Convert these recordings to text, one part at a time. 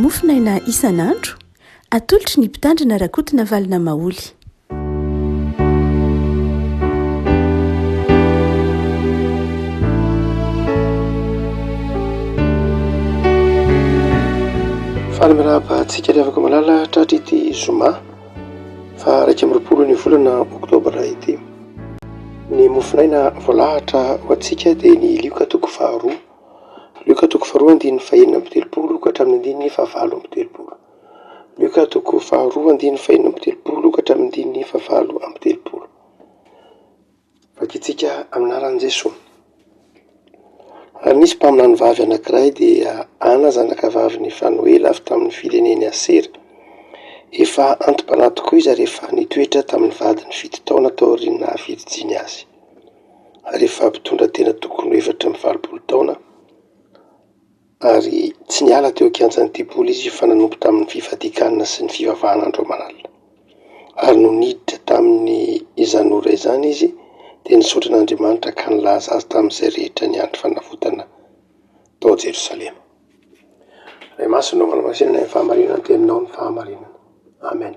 mofinaina isan'andro atolotry ny mpitandrina rakotina valina maoly. Faly mirahaba-tsika ry afaka malala tratra ity zoma fa 20 ny volana oktobra ity. Ny mofinaina voalahatra ho antsika dia ny lioka toko faharoa. Lioka toko faharoa andininy fahenina amby telopolo ka hatramin'ny andininy fahavalo amby telopolo. Lioka toko faharoa andininy fahenina amby telopolo ka hatramin'ny andininy fahavalo amby telopolo. Vakitsika aminaran'i Jesosy. Ary nisy mpaminany vavy anankiray dia Ana zanakavavy ny Fanoela avy tamin'ny fireneny Asera. Efa antom-panahy tokoa izy rehefa nitoetra tamin'ny vadiny 7 taona tao aoriana hafirijiny azy. Rehefa mpitondra tena tokony 420 taona ary tsy niala teo an-kianjan'ny Diboly izy fa nanompo tamin'ny fifadikanana sy ny fivavahana andro aman'alina. Ary no niditra tamin'ny izanora izany izy dia nisaotra an'Andriamanitra ka nilaza azy tamin'izay rehetra ny andro fanavotana tao Jerosalema. Ray masina manamasinana ny fahamarinana dia aminao ny fahamarinana. Amen.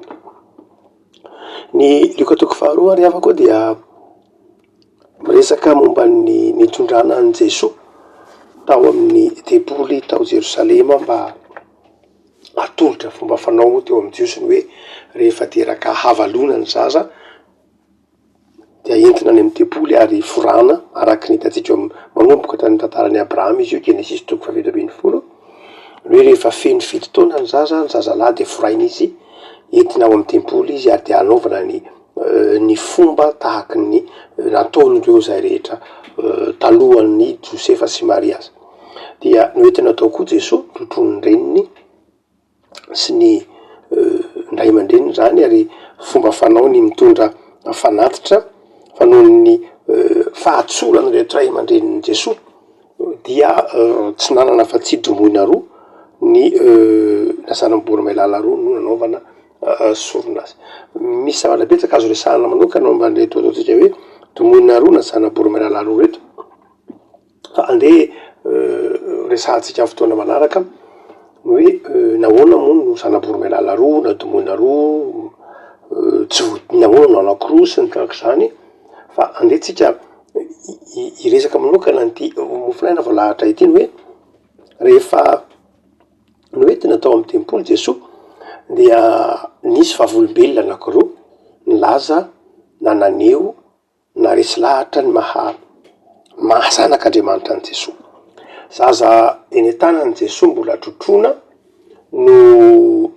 Ny lioka toko faharoa ary avako dia miresaka momba ny nitondrana an'i Jesosy tao amin'ny Diboly tao Jerosalema mba atolotra fomba fanao teo amin'ny Jiosy ny hoe rehefa teraka havalona ny zaza dia entina any amin'ny Diboly ary forana araka ny hitantsika manomboka tany tantaran'i Abrahama izy io Genesis toko 7:20 hoe rehefa feno 7 taona ny zazalahy dia foraina izy entina ao amin'ny Diboly izy ary dia anaovana ny fomba tahaka ny nataon'ireo izay rehetra talohan'ny Josefa sy Maria azy. Dia noentina atao koa Jesosy totron'ny reniny sy ny ray aman-dreniny zany ary fomba fanao ny mitondra fanatitra fanaon'ny fahatsorana rehetra ray aman-drenin'ny Jesosy dia tsy nanana fa tsy dromoina roa ny nasanam-bory mailala roa no nanaovana sorona azy. Misy zavatra betsaka azo resahana manokana momba an'ireto ataontsika hoe dromoina roa nasanam-bory mailala roa reto fa andeha resahantsika amin'ny fotoana manaraka hoe nahoana moa no sanam-bory mailala roa na dromoina roa tsy nahoana no anankiroa sy ny tahaka izany fa andehantsika iresaka manokana ny mofinaina voalahatra ity hoe rehefa noentina tao amin'ny Diboly Jesosy dia nisy vavolombelona anankiroa nilaza nananeo naresy lahatra ny mahazanak'Andriamanitra an'i Jesosy. Zaza eny an-tanan'i Jesosy mbola trotrona no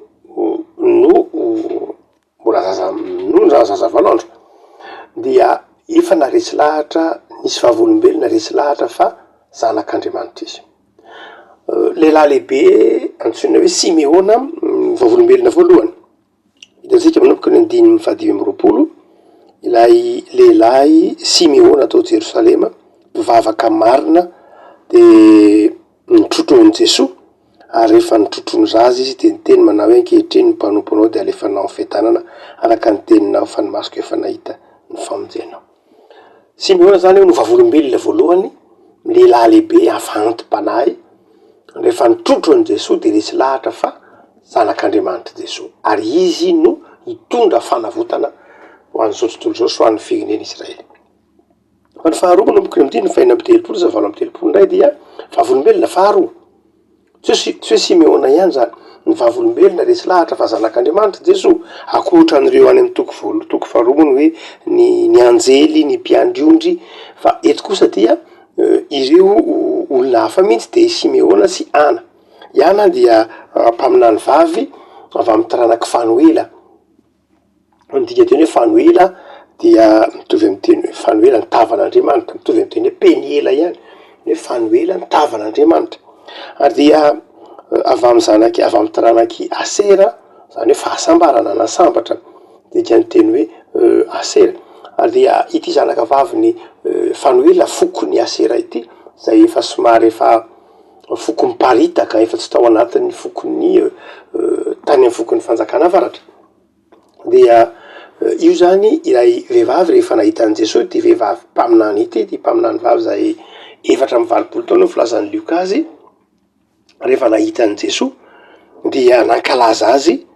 mbola zaza valondro dia efa naresy lahatra nisy vavolombelona naresy lahatra fa zanak'Andriamanitra izy. Lehilahy lehibe antsoina hoe Simeona vavolombelona voalohany. Hitantsika manomboka ny 9:20 ilay lehilahy Simeona tao Jerosalema mpivavaka marina dia nitrotro an'i Jesosy ary rehefa nitrotro ny zaza izy dia niteny manao hoe ankehitriny ny mpanomponao dia alefanao amin'ny fiadanana araka ny teninao fa ny masoko efa nahita ny famonjenao. Simeona zany no vavolombelona voalohany lehilahy lehibe avantim-panahy rehefa nitrotro an'i Jesosy dia resy lahatra fa zanak'Andriamanitra Jesosy ary izy no hitondra fanavotana ho an'izao tontolo izao sy ho an'ny firenena Israely. Fa ny faharoa manomboka ny 9:30 sa 9:30 indray dia vavolombelona faharoa. Tsy hoe Simeona ihany zany, ny vavolombelona resy lahatra fa zanak'Andriamanitra Jesosy akoatra an'ireo any amin'ny toko faharoa moa hoe ny anjely, ny mpiandry-ondry fa eto kosa dia ireo olona hafa mihitsy dia Simeona sy Ana. I Ana dia mpaminany vavy avy amin'ny taranaky Fanoela. Ndika teny hoe Fanoela dia mitovy amin'ny teny hoe Fanoela ny tavan'Andriamanitra, mitovy amin'ny teny hoe Peniela ihany hoe Fanoela ny tavan'Andriamanitra. Ary dia avy amin'ny taranaky Asera zany hoe fahasambarana na sambatra dia ny teny hoe Asera. Ary dia ity zanakavavy ny Fanoela fokony Asera ity izay efa somary efa foko miparitaka efa tsy tao anatin'ny fokony tany amin'ny fokony fanjakana avaratra. Dia io zany ilay vehivavy rehefa nahita an'i Jesosy ty vehivavy mpaminany ity, ty mpaminany vavy izay 420 taona filazan'ny Lioka azy rehefa nahita an'i Jesosy dia nankalaza azy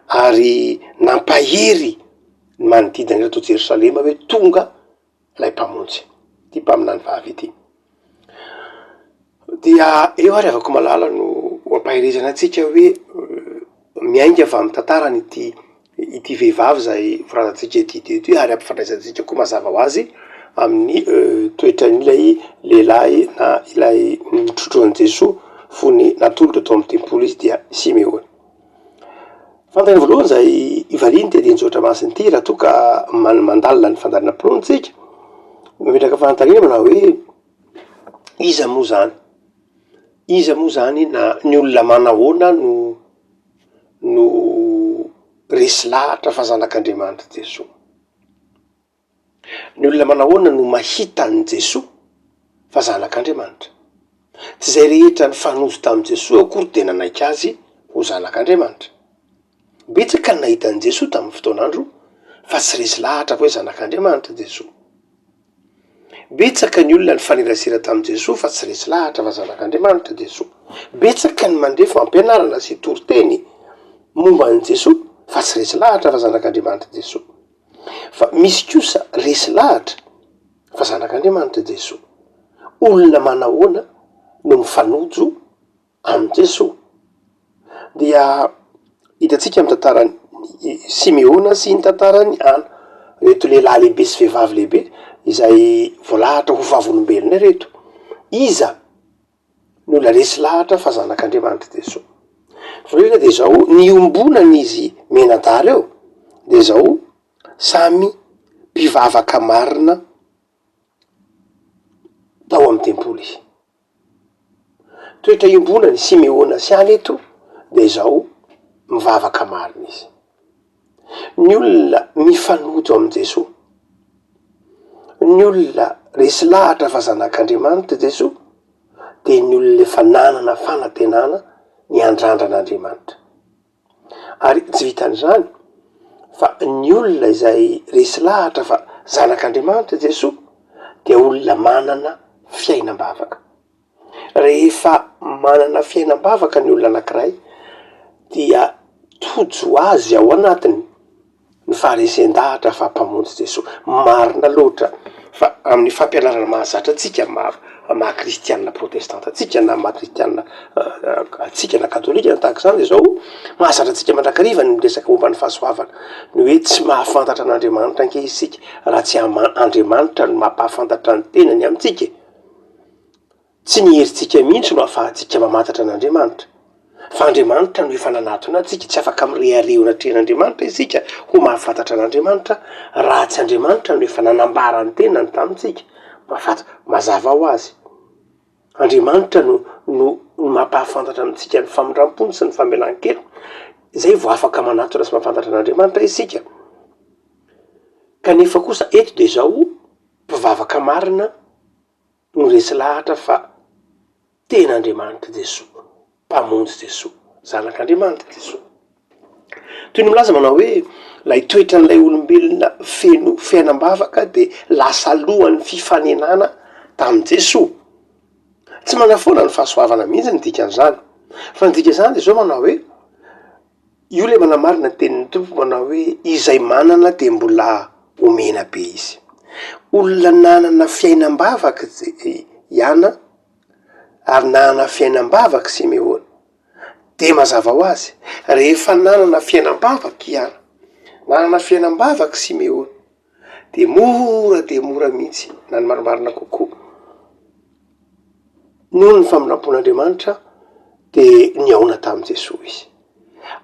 ary nampahery ny manodidina reto Jerosalema hoe tonga lay mpamonjy ty mpaminany vavy ity. Dia eo ary avako malala no ampahirizana atsika hoe miainga avy amin'ny tantarany ity vehivavy zay vorazantsika ety ary ampifandraisantsika koa mazava ho azy amin'ny toetran'ilay lehilahy na ilay mitrotro an'i Jesoa fony natolotra tao amin'ny tempoly izy dia Simeona. Fantany voalohany zay ivaliny ty Andinjotra masiny ity raha toa ka mandalina ny fandalinam-porontsika mipetraka fanontaniana manao hoe iza moa zany? Iza moa zany na ny olona manahoana no resy lahatra fa zanak'Andriamanitra Jesoa? Ny olona manahoana no mahita an' Jesoa fa zanak'Andriamanitra? Tsy zay rehetra ny fanozo tamin'i Jesoa akory de nanaiky azy ho zanak'Andriamanitra. Betsaka ny nahita an' Jesoa tamin'ny fotoan'andro fa tsy resy lahatra fa hoe zanak'Andriamanitra Jesoa. Betsaka ny olona ny fanerasera tamin'i Jesoa fa tsy resy lahatra fa zanak'Andriamanitra Jesoa. Betsaka ny mandrefa ampianarana sy toriteny momba an' Jesoa fa tsy resy lahatra fa zanak'Andriamanitra Jesoa. Fa misy kosa resy lahatra fa zanak'Andriamanitra Jesoa. Olona manahoana no mifanojo am' Jesoa? Dia hitatsika amin'ny tantarany Simeona sy ny tantarany Ana, reto lehilahy lehibe sy vehivavy lehibe izay voalahatra ho vavolombelona reto. Iza no la resy lahatra fa zanak'Andriamanitra Jesoa? Voalohany de zao niombonan'izy menadara eo de zao samy mpivavaka marina tao amin'ny tempoly izy. Toetra iombonany Simeona sy Ana eto de zao mivavaka marina izy. Ny olona mifanojo am' Jesoa, ny olona resy lahatra fa zanak'Andriamanitra Jesoa de ny olona efa nanana fanantenana ny andrandran'Andriamanitra. Ary tsy vitan'izany fa ny olona izay resy lahatra fa zanak'Andriamanitra Jesoa de olona manana fiainam-bavaka. Rehefa manana fiainam-bavaka ny olona anankiray dia tojo azy ao anatiny ny faharesen-dahatra fa mpamonjy Jesoa. Marina loatra fa amin'ny fampianarana mahazatra atsika maha-kristianina protestanta atsika na maha-kristianina atsika na katolika na tahaka izany de zao mahazatra atsika mandrakariva ny resaka momba ny fahasoavana ny hoe tsy mahafantatra an'Andriamanitra ankehitsika raha tsy Andriamanitra no mampahafantatra ny tenany amintsika. Tsy ny herintsika mihitsy no ahafahantsika mamantatra an'Andriamanitra fa Andriamanitra no efa nanatona atsika. Tsy afaka mirehareona atrehan'Andriamanitra isika ho mahafantatra an'Andriamanitra raha tsy Andriamanitra no efa nanambara ny tenany tamintsika. Mazava ho azy Andriamanitra no mampahafantatra amintsika ny famindram-pony sy ny famelan-kelo. Zay vo afaka manatona sy mahafantatra an'Andriamanitra isika. Kanefa kosa eto de zao mpivavaka marina no resy lahatra fa ten'Andriamanitra Jesoa, mpamonjy Jesoa, zanak'Andriamanitra Jesoa. Toy ny milaza manao hoe lay toetran'ilay olombelona feno fiainam-bavaka de lasa alohan'ny fifanenana tamin'i Jesoa. Tsy manafoana ny fahasoavana mihitsy ny dikan'izany. Fa ny dikan'izany de zao manao hoe io le manamarina ny tenin'ny Tompo manao hoe izay manana de mbola omena be izy. Olona nanana fiainam-bavaka Iana ary nanana fiainam-bavaka Simeona de mazava ho azy rehefa nanana fiainam-bavaka Iana, nanana fiainam-bavaka Simeona de mora mihitsy na ny marimarina kokoa noho ny faminam-pon'Andriamanitra de niaona tamin'i Jesoa izy.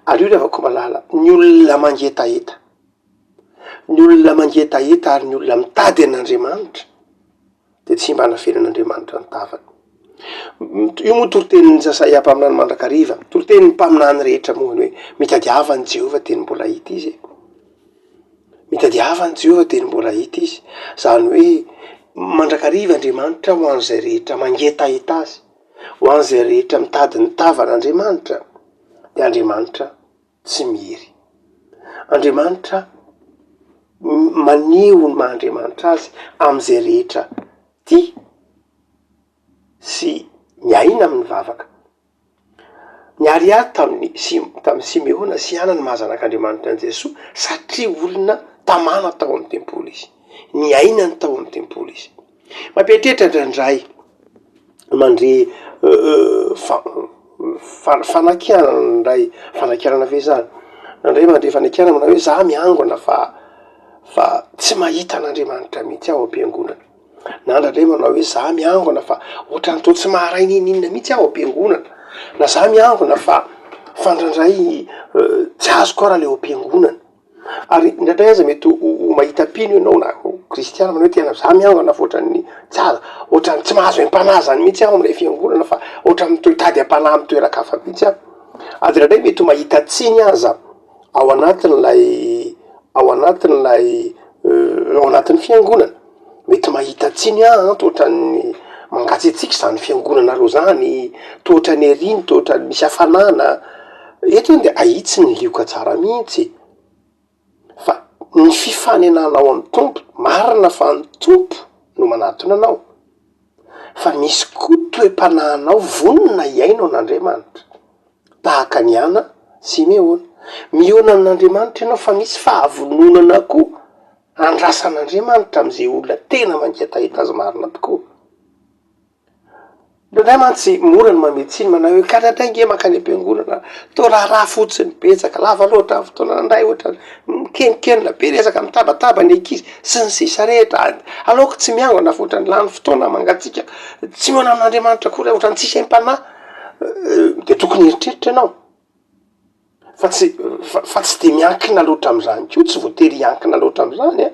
Ary io le avako malala ny olona mangetaeta, ny olona mangetaeta ary ny olona mitady an'Andriamanitra de tsy mba hanafenan'Andriamanitra ny tavany. Io moa toritenin'ny Jesaia mpaminany mandrakariva, toritenin'ny mpaminany rehetra moa hoe mitadiava ny Jehova teny mbola hita izy. Mitadiava ny Jehova teny mbola hita izy. Zany hoe mandrakariva Andriamanitra ho an'izay rehetra mangetaeta azy, ho an'izay rehetra mitady ny tavan'Andriamanitra. De Andriamanitra tsy mihery. Andriamanitra maneho ny maha-Andriamanitra azy am'izay rehetra tia sy miaina amin'ny vavaka. niary ary tamin'ny Simeona sy Ana ny mahazanak'Andriamanitra an' Jesosy satria olona tamana tao amin'ny tempoly izy, ny ainany tao amin'ny tempoly izy. Mampieritreritra indraindray mandre fanakiana ndray fanakianana ve zany nandray mandre fanakiana manao hoe za miangona fa tsy mahita an'Andriamanitra mihitsy aho am-piangonana, na ndraindray manao hoe za miangona fa ohatrany toa tsy maharay ninina mihitsy aho am-piangonana, na za miangona fa ndraindray tsy azoko raha le am-piangonana. Ary ndraindray aza mety ho mahita pino ianao na kristiana manao hoe tena za miangona fa ohatrany tsy azo, ohatrany tsy mahazo empanazany mihitsy aho am'ilay fiangonana fa ohatrany to hitady am-panahy amy toerakafa mihitsy aho. Ary ndraindray mety ho mahita tsiny aza ao anatin'ny fiangonana, mety mahita tsiny to ohatrany mangatsiatsiky zany fiangonana ro zany, to ohatrany ariny, to ohatrany misy hafanana, eto de ahitsy ny lioka tsara mihitsy. Fa ny fifanenanao amin'ny tompo, marina fa ny tompo no manatona anao, fa misy koa toe-panahinao vonona iainao an'Andriamanitra tahaka ny Ana sy miona amin'Andriamanitra ianao, fa misy fahavononana koa andrasan'Andriamanitra am'izay olona tena mangetaheta azy marina tokoa. Ndraindray mantsy mora ny mametsiny manao hoe ka ndraindray nge makany am-piangonana to raha fotsiny betsaka lava loatra ny fotoana nandray ohatra mikenikena be resaka mitabataba ny ankizy sy ny sisa rehetra, aleoko tsy miangona fa ohatrany lany fotoana mangatsika tsy miona amin'Andriamanitra koa raha ohatrany tsisy empanahy, de tokony eritreritra ianao fa tsy de miankina loatra am'izany ko, tsy voatery hiankina loatra am'izany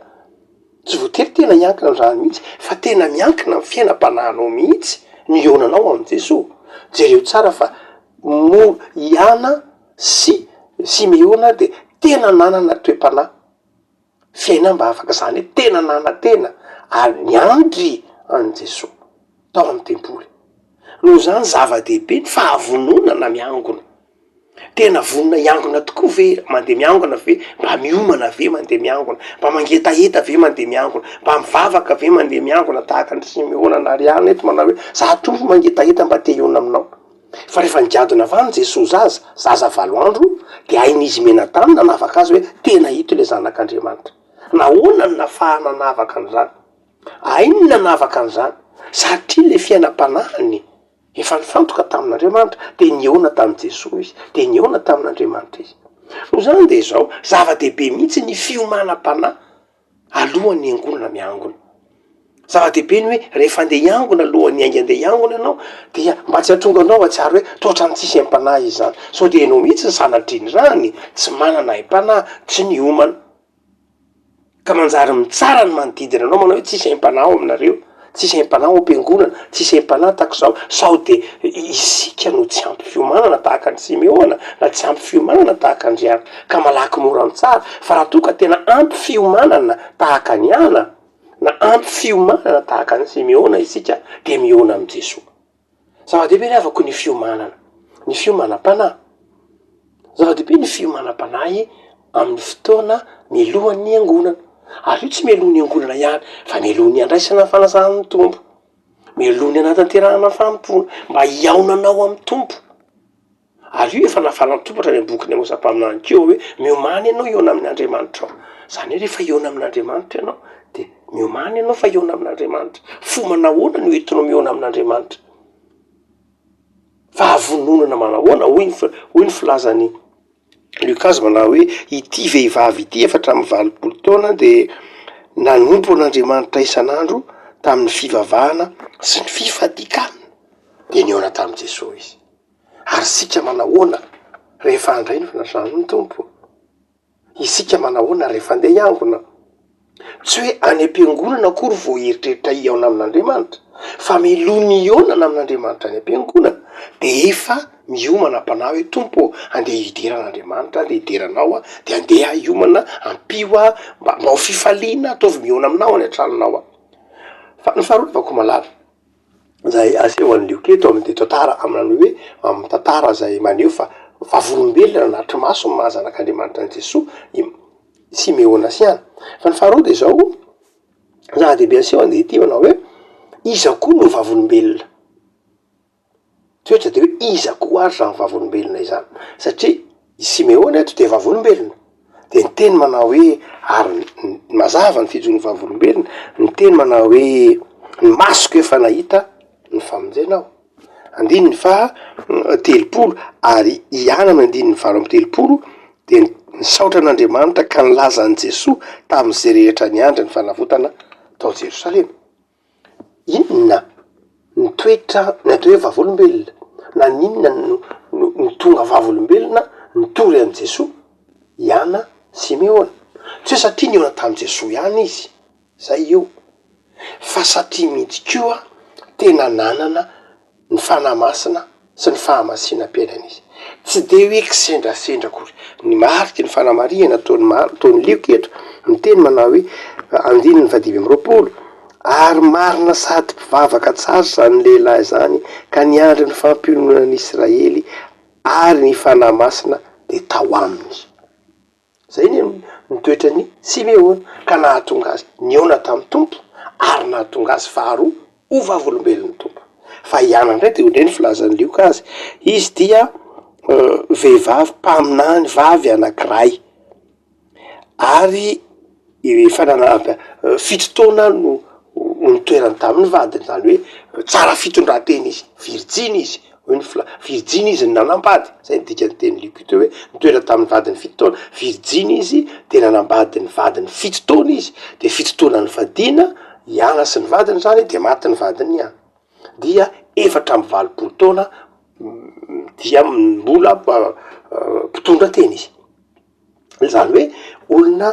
tsy voatery tena hiankina am'izany mihitsy, fa tena miankina amin'ny fiainam-panahinao mihitsy mionanao am' Jesosy. Jereo tsara fa Iana sy Simeona de tena nanana toe-panahy, fiainam-ba afaka zany hoe tena nana-tena ary niandry an' Jesosy tao amin'ny tempoly. Noho zany zava-dehibe ny fahavononana miangona, tena vonona hiangona tokoa ve mandeha miangona ve, mba miomana ve mandeha miangona, mba mangetaheta ve mandeha miangona, mba mivavaka ve mandeha miangona tahaka ny Simeona na ry Ana eto manao hoe za tompo mangetaheta mba te hiona aminao. Fa rehefa nigadona avy any Jesosy zaza 7 andro de hain'izy mena-tany nanavaka azy hoe tena hito le zanak'Andriamanitra. Nahoana ny nafahana nanavaka an'izany? Ainy nanavaka an'izany? Satria le fiainam-panahiny efa nifantoka tamin'Andriamanitra de niona tamin'i Jesosy izy, de niona tamin'Andriamanitra izy. No zany de zao zava-dehibe mihitsy ny fiomanam-panahy alohan'ny hiangonana miangona. Zava-dehibe ny hoe rehefa andeha hiangona alohan'ny ainga andeha hiangona ianao dia mba tsy hahatonga anao atsiary hoe tohatrany tsisy empanahy izy zany, sao de ianao mihitsy ny sanatrin'ny rany tsy manana empanahy, tsy niomana ka manjary mitsara ny manodidina anao manao hoe tsisy empanahy ao aminareo, tsisy empanahy ao am-piangonana, tsisy empanahy tahak'izao, sao de isika no tsy ampy fiomanana tahaka ny Simeona na tsy ampy fiomanana tahaka ny Ana ka malaky mora mitsara. Fa raha toa ka tena ampy fiomanana tahaka ny Ana na ampy fiomanana tahaka ny Simeona isika de miona am' Jesosy. Zava-dehibe ny avako ny fiomanana, ny fiomanam-panahy. Zava-dehibe ny fiomanam-panahy amin'ny fotoana milohan'ny angonana. Ary io tsy mialohan'ny angonana ihany fa mialohan'ny andraisana fanazan'ny tompo, mialohan'ny anatanterahana fampona mba hiaonanao amin'ny tompo. Ary io efa nafarana tompo ohatrany boky ny Amosa-paminany keo hoe miomany ianao hiona amin'Andriamanitra ao. Zany hoe rehefa hiona amin'Andriamanitra ianao de miomany ianao fa hiona amin'Andriamanitra. Fomana ahoana no entinao miona amin'Andriamanitra? Fahavononana manahoana hoy ny filazany Lukas manao hoe ity vehivavy ity 420 taona de nanompo an'Andriamanitra isan'andro tamin'ny fivavahana sy ny fifadikana de niona tamin'i Jesosy izy. Ary sika manahoana rehefa andray ny finazan'ny tompo? Isika manahoana rehefa andeha hiangona? Tsy hoe any am-piangonana akory vao eritreritra hiaona amin'Andriamanitra, fa miloha nionana amin'Andriamanitra any am-piangonana de efa miomana mpanahy hoe tompo andeha hideran'Andriamanitra, andeha hideranao de andeha hiomana ampio mba ho fifaliana ataovy miona aminao any an-tranonao Fa ny faharoavako malala zay aseho an'lio keto amin'ny tantara amin'any hoe amin'ny tantara zay maneho fa vavolombelona nanatry maso ny mahazanak'Andriamanitra an'i Jesosy Simeona sy Ana. Fa ny faharoa de zao zava-dehibe aseho andeha ity manao hoe iza koa no vavolombelona? toetra de hoe iza koa ary zany vavolombelona izany satria i Simeony eto de vavolombelona de ny teny manao hoe ary mazava ny fijony vavolombelona ny teny manao hoe ny masoko efa nahita ny famonjenao andininy fa telopolo ary iana amy andininy valo amy telopolo de ny saotra an'Andriamanitra ka nilaza an' Jesoa tam'izay rehetra ny andra ny fanavotana tao Jerosalema. Inona ny toetra ny atao hoe vavolombelona na ninona ny tonga vavolombelona nitory an' Jesoa iana Simeona tsy hoe satria niona tam' Jesoa ihany izy zay io fa satria mihitsy koa tena nanana ny fanahy masina sy ny fahamasinam-piainana izy tsy de hoe kisendrasendra kory ny mariky ny fanamariana ataony lioky eto ny teny manao hoe andininy 25 ary marina sady mpivavaka tsara zany lehilahy zany ka niandry ny fampionona ny Israely ary ny fanahy masina de tao aminy zay ny toetra ny Simeona ka nahatonga azy niona tamy tompo ary nahatonga azy faharoa ho vavolombelon'ny tompo fa iana ndray de ondray ny filazan'ny lioka azy izy dia vehivavy mpaminany vavy anankiray ary fanana fito taona no nitoerany tamin'ny vadiny zany hoe tsara fitondratena izy virjiny izy virjiny izy ny nanambady zay ny dikany teny lioka hoe nitoera tamin'ny vadiny fito taona virjiny izy de nanambady ny vadiny fito taona izy de fito taona ny vadina iana sy ny vadiny zany de maty ny vadiny iana dia 420 taona dia mbola mpitondratena izy zany hoe olona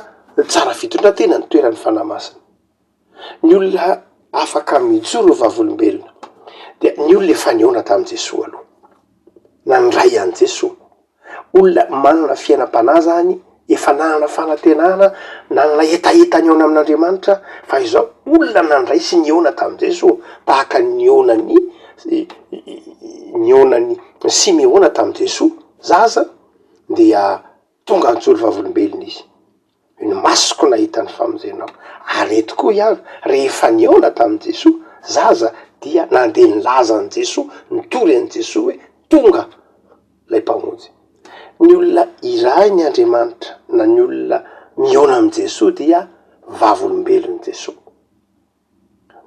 tsara fitondratena ny toeran'ny fanahy masina ny olona afaka mijoro vavolombelona de ny olona efa niona tamy Jesoa aloha nandray an' Jesoa olona manana fiainam-panahy zany efa nanana fanantenana nanana etaetany aona amin'Andriamanitra fa izao olona nandray sy niona tamy Jesoa tahaka nionany Simeona tamy Jesoa zaza dia tonga nijoro vavolombelona izy ny masoko nahita ny famonjenao ary eto koa ihany rehefa niona tamy Jesoa zaza dia nandeha nilaza an' Jesoa nitory an' Jesoa hoe tonga lay mpamonjy ny olona iray ny Andriamanitra na ny olona miona am' Jesoa dia vavolombelon'i Jesoa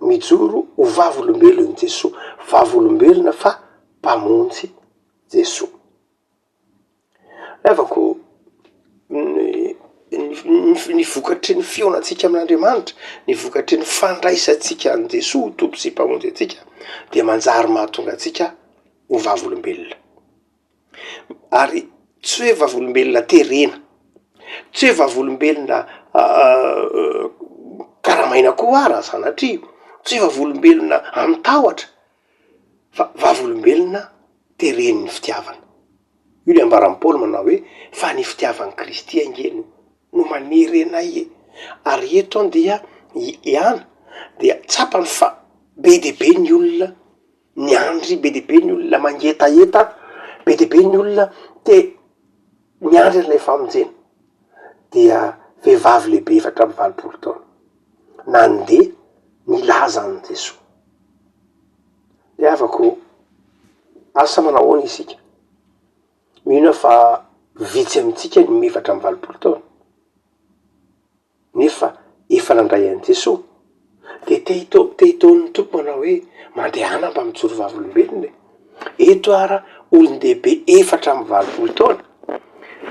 mijoro ho vavolombelon'i Jesoa vavolombelona fa mpamonjy Jesoa levako ny vokatry ny fionatsika amin'Andriamanitra ny vokatry ny fandraisatsika an' Jesoa tompo sy mpamonjy atsika de manjary mahatonga atsika ho vavolombelona ary tsy hoe vavolombelona terena tsy hoe vavolombelona karamaina koa ara sanatria tsy hoe vavolombelona amy tahotra fa vavolombelona teren'ny fitiavana io le ambaran'i Paoly manao hoe fa ny fitiavan'i Kristy angeny no manery anay ary eto dia iana dia tsapany fa be de be ny olona ny andry be de be ny olona mangetaeta be de be ny olona te miandry an'ilay famonjena dia vehivavy lehibe 420 taona nandeha nilaza an' Jesoa de avako asa manahoana isika mino fa vitsy amitsika ny 420 taona nefa efa nandray an' Jesoa de te hitaon'ny tompo manao hoe mandehana mba mijoro vavolombelona eto ara olon-dehibe 420 taona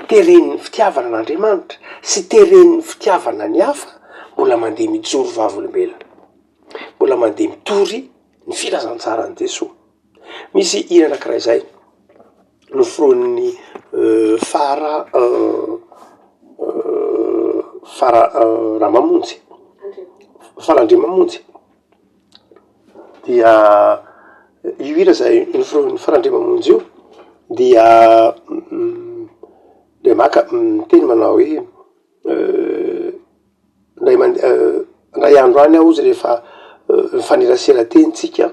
teren'ny fitiavana an'Andriamanitra sy teren'ny fitiavana ny hafa mbola mandeha mijoro vavolombelona mbola mandeha mitory ny filazantsara an' Jesoa misy hira anankiray zay noforonin'ny Ramamonjy Farandriamamonjy dia io hira zay noforonin'ny Farandriamamonjy io dia le maka teny manao hoe ndray andro any aho izy rehefa mifaneraserantentsika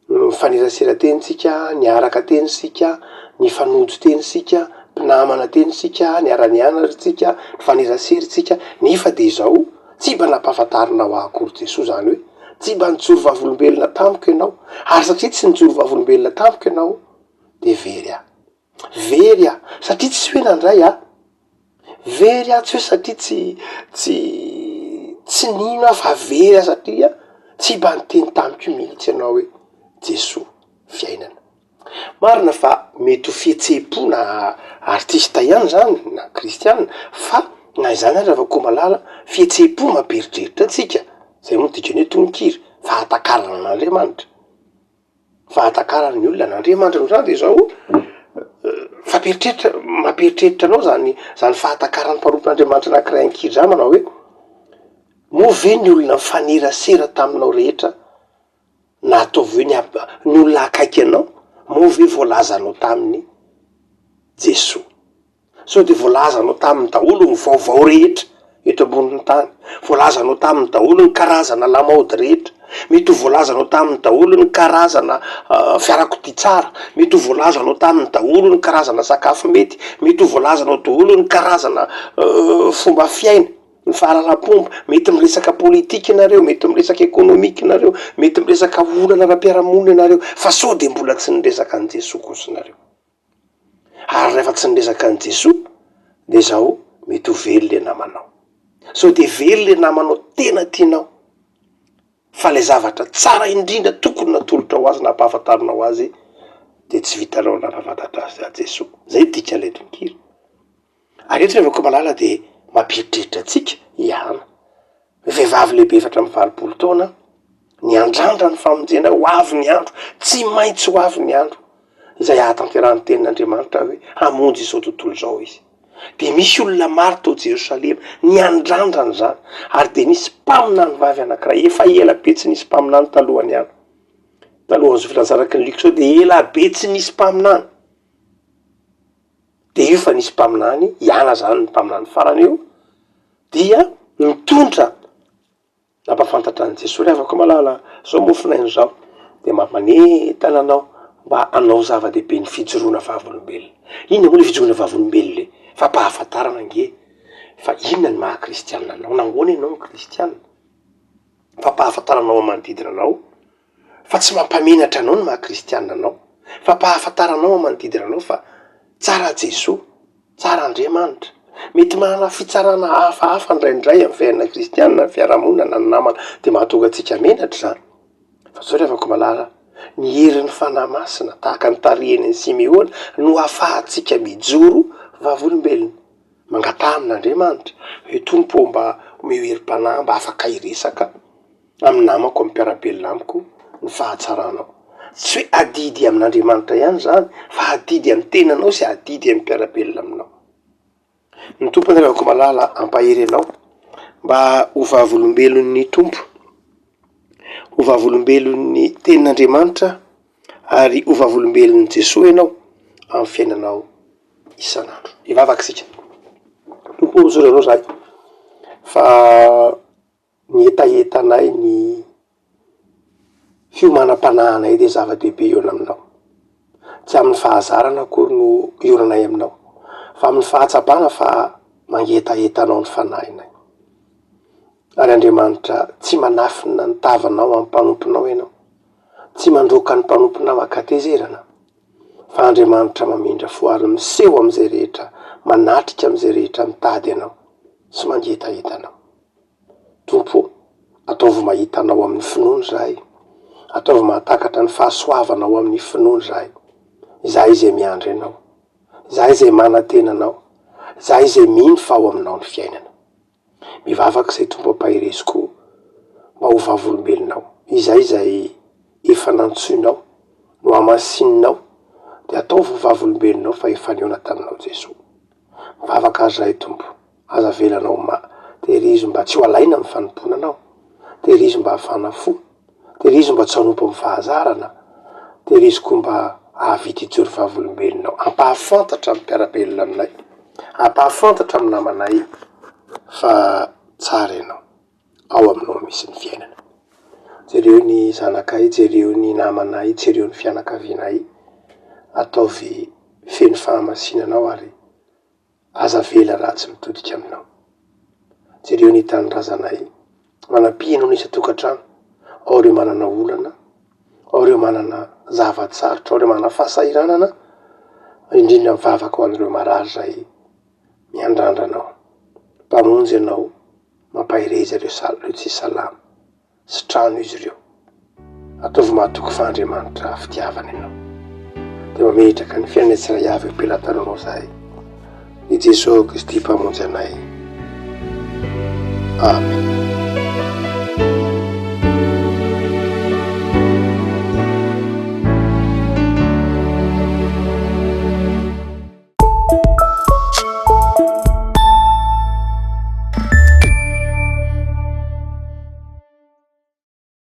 mifaneraserantentsika niaraka tenysika ny fanojo tenysika mpinamana tenysika niara-nianatsika mifaneraseritsika nefa de zao tsy mba nampahafantarinao akory Jesoa zany hoe tsy mba nijoro vavolombelona tamiko ianao ary satria tsy nijoro vavolombelona tamiko ianao de very a very a satria tsy hoe nandray a very a tsy hoe satria tsy nino a fa very a satria tsy mba niteny tamiko mihitsy ianao hoe Jesoa fiainana. Marina fa mety ho fihetsepo na artista ihany zany na kristianina fa na izany ary avako malala fihetsepo mamperitreritra atsika zay moa dikany hoe tonkiry fahatakarana an'Andriamanitra fahatakarana ny olona n'Andriamanitra zany de zao famperitreritra mamperitreritra anao zany fahatakarany mpanompon'Andriamanitra anankiray ankiry zany manao hoe moa ve ny olona mifanerasera taminao rehetra na ataovy hoe ny olona akaiky anao moa ve voalazanao taminy Jesoa sao de voalazanao taminy daholo ny vaovao rehetra eto amboniny tany voalazanao taminy daholo ny karazana lamaody rehetra mety ho voalazanao taminy daholo ny karazana fiarakodia tsara mety ho voalazanao taminy daholo ny karazana sakafo mety mety ho voalazanao daholo ny karazana fomba fiaina ny fahalalam-pomba mety miresaka politika ianareo mety miresaka ekonomika ianareo mety miresaka olana ara-piarahamonina ianareo fa sao de mbola tsy niresaka an' Jesoa kosa ianareo ary rehefa tsy niresaka an' Jesoa de zao mety ho velo le namanao sao de velo le namanao tena tianao fa le zavatra tsara indrindra tokony natolotra ho azy nampahafatarinao azy de tsy vitanao nampahafantatra azy a Jesoa zay dika le tonkiry ary eto rehefa ko malala de mampiritreritra atsika ihany vehivavy lehibe efatra amby 20 taona ny andrandra ny famonjena ho avy ny andro tsy maintsy ho avy ny andro izay ahatanterahany tenin'Andriamanitra hoe hamonjy izao tontolo zao izy de misy olona maro tao Jerosalema ny andrandrany zany ary de nisy mpaminany vavy anankiray efa ela be tsy nisy mpaminany talohany ihany talohan'izao filanjaraky ny liko sao de ela be tsy nisy mpaminany de io fa nisy mpaminany iala zany ny mpaminany farany io dia mitondra nampafantatra an' Jesoa rehefa ko malala zao mofinainy zao de manentana anao mba anao zava-dehibe ny fijoroana vavolombelona inona moa le fijoroana vavolombelona le fampahafantarana nge fa inona ny maha kristianina anao nangoana ianao ny kristianina fampahafantaranao manodidina anao fa tsy mampamenatra anao ny maha kristianina anao fampahafantaranao manodidina anao fa tsara Jesoa tsara Andriamanitra mety manana fitsarana hafahafa ndraindray amin'ny fiainana kristianina ny fiarahamonina na ny namana de mahatonga atsika menatra zany fa zao rehefa ko malala ny herin'ny fanahy masina tahaka ny tarehiny Simeona no ahafahantsika mijoro vavolombelona mangataha amin'Andriamanitra hoe tompo mba meherim-panahy mba afaka hiresaka amin'ny namako amin'ny mpiarabelona amiko ny fahatsaranao tsy hoe adidy amin'Andriamanitra ihany zany fa adidy amin'ny tenanao sy adidy amin'ny mpiarabelona aminao ny tompony rehefa ko malala ampahery anao mba ho vavolombelon'ny tompo ho vavolombelon'ny tenin'Andriamanitra ary ho vavolombelon'ny Jesoa ianao amin'ny fiainanao isan'andro ivavaka sika tompo ozoranao zay fa ny etaetanay ny fiomanam-panahynay de zava-dehibe eo aminao tsy amin'ny fahazarana akory no ionanay aminao fa amin'ny fahatsapana fa mangetaetanao ny fanahinay ary Andriamanitra tsy manafina ny tavanao amin'ny mpanomponao ianao tsy mandroka ny mpanomponao akatezerana fa Andriamanitra mamindra foary miseho am'izay rehetra manatrika am'izay rehetra mitady ianao sy mangetaetanao tompo ataovy mahitanao amin'ny finoany zahay ataovy mahatakatra ny fahasoavanao amin'ny finoany zahay zahay izay miandry ianao zahay izay manan-tenanao zahay izay mino fa ao aminao ny fiainana mivavaka izay tompo ampahireziko mba ho vavolombelonao izay efa nantsoinao no amasininao de ataovy vavolombelonao fa efa niona taminao Jesoa mivavaka azy zahay tompo aza velanao tehirizo mba tsy ho alaina amin'ny fanomponanao tehirizo mba hafana fo tehirizo mba tsy hanompo amin'ny fahazarana tehirizo koa mba ahavita hijory vavolombelonao ampahafantatra amin'ny mpiarabelona aminay ampahafantatra amin'ny namanay fa tsara ianao ao aminao misy ny fiainana jereo ny zanakay jereo ny namanay jereo ny fianakavianay ataovy feno fahamasinanao ary aza vela raha tsy mitodika aminao jereo ny tanindrazanay manampianao ny isa-tokantrano ao reo manana olana ao reo manana zavatsarotra ao reo manana fahasahiranana indrindra mivavaka ho an'ireo marary zay miandrandranao, mpamonjy ianao, mampahireza ireo tsy salama sy trano izy ireo. Ataovy mahatoky fa Andriamanitra fitiavana ianao, de mametraka ny fiainana tsiray avy ampilatananao zay, i Jesosy Kristy mpamonjy anay. Amen.